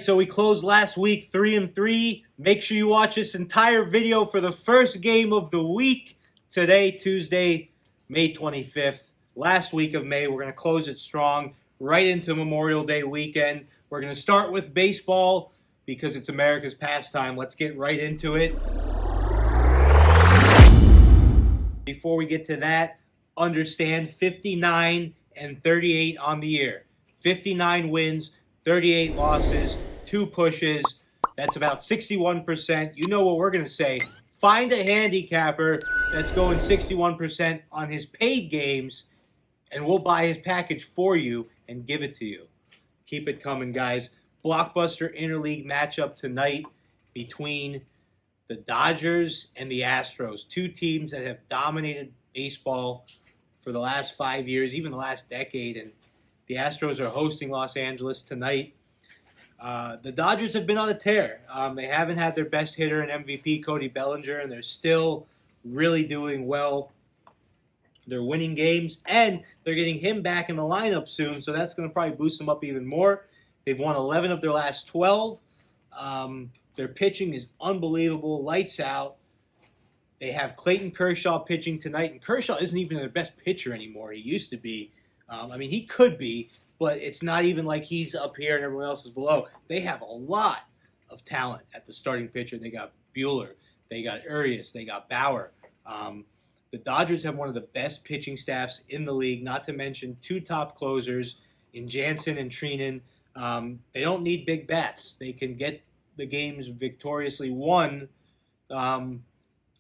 So we closed last week 3-3. Make sure you watch this entire video for the first game of the week. Today, Tuesday, May 25th. Last week of May. We're going to close it strong right into Memorial Day weekend. We're going to start with baseball because it's America's pastime. Let's get right into it. Before we get to that, understand 59-38 on the year. 59 wins, 38 losses, 2 pushes. That's about 61%. You know what we're going to say. Find a handicapper that's going 61% on his paid games, and we'll buy his package for you and give it to you. Keep it coming, guys. Blockbuster interleague matchup tonight between the Dodgers and the Astros. Two teams that have dominated baseball for the last 5 years, even the last decade. And the Astros are hosting Los Angeles tonight. The Dodgers have been on a tear. They haven't had their best hitter and MVP, CODY Bellinger, and they're still really doing well. They're winning games, and they're getting him back in the lineup soon, so that's going to probably boost them up even more. They've won 11 of their last 12. Their pitching is unbelievable, lights out. They have Clayton Kershaw pitching tonight, and Kershaw isn't even their best pitcher anymore. He used to be. He could be, but it's not even like he's up here and everyone else is below. They have a lot of talent at the starting pitcher. They got Buehler, they got Urias, they got Bauer. The Dodgers have one of the best pitching staffs in the league, not to mention 2 top closers in Jansen and Treinen. They don't need big bats. They can get the games victoriously won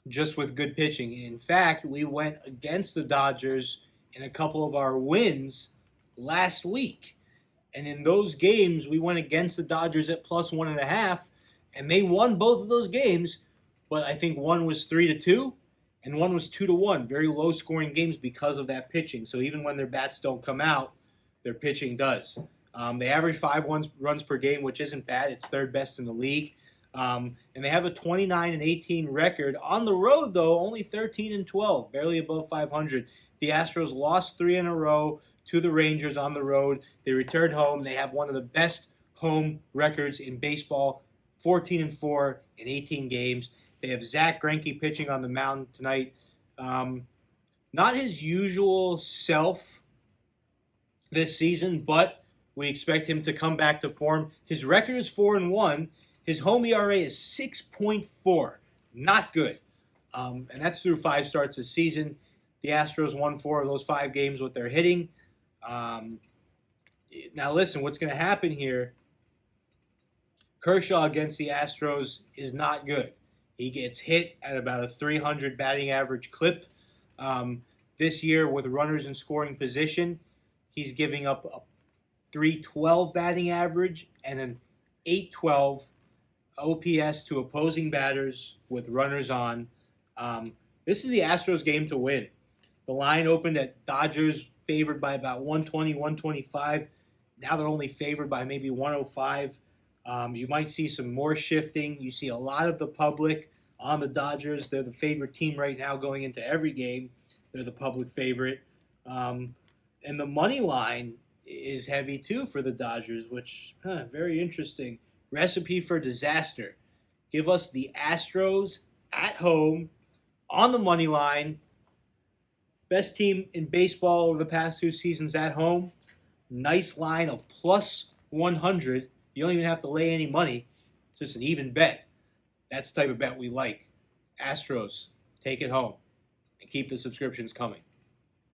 just with good pitching. In fact, we went against the Dodgers in a couple of our wins last week. And in those games, we went against the Dodgers at +1.5, and they won both of those games, but I think one was 3-2 and one was 2-1. Very low-scoring games because of that pitching. So even when their bats don't come out, their pitching does. They average 5 runs per game, which isn't bad. It's third best in the league. And they have a 29-18 record. On the road, though, only 13-12, barely above 500. The Astros lost 3 in a row to the Rangers on the road. They returned home. They have one of the best home records in baseball, 14-4 in 18 games. They have Zach Greinke pitching on the mound tonight. Not his usual self this season, but we expect him to come back to form. His record is 4-1. His home ERA is 6.4. Not good. And that's through 5 starts this season. The Astros won 4 of those 5 games with their hitting. Now listen, what's going to happen here, Kershaw against the Astros is not good. He gets hit at about a 300 batting average clip. This year with runners in scoring position, he's giving up a 312 batting average and an 812 OPS to opposing batters with runners on. This is the Astros game to win. The line opened at Dodgers favored by about 120, 125. Now they're only favored by maybe 105. You might see some more shifting. You see a lot of the public on the Dodgers. They're the favorite team right now going into every game. They're the public favorite. And the money line is heavy too for the Dodgers, which, very interesting. Recipe for disaster. Give us the Astros at home on the money line. Best team in baseball over the past 2 seasons at home. Nice line of +100. You don't even have to lay any money. It's just an even bet. That's the type of bet we like. Astros, take it home and keep the subscriptions coming.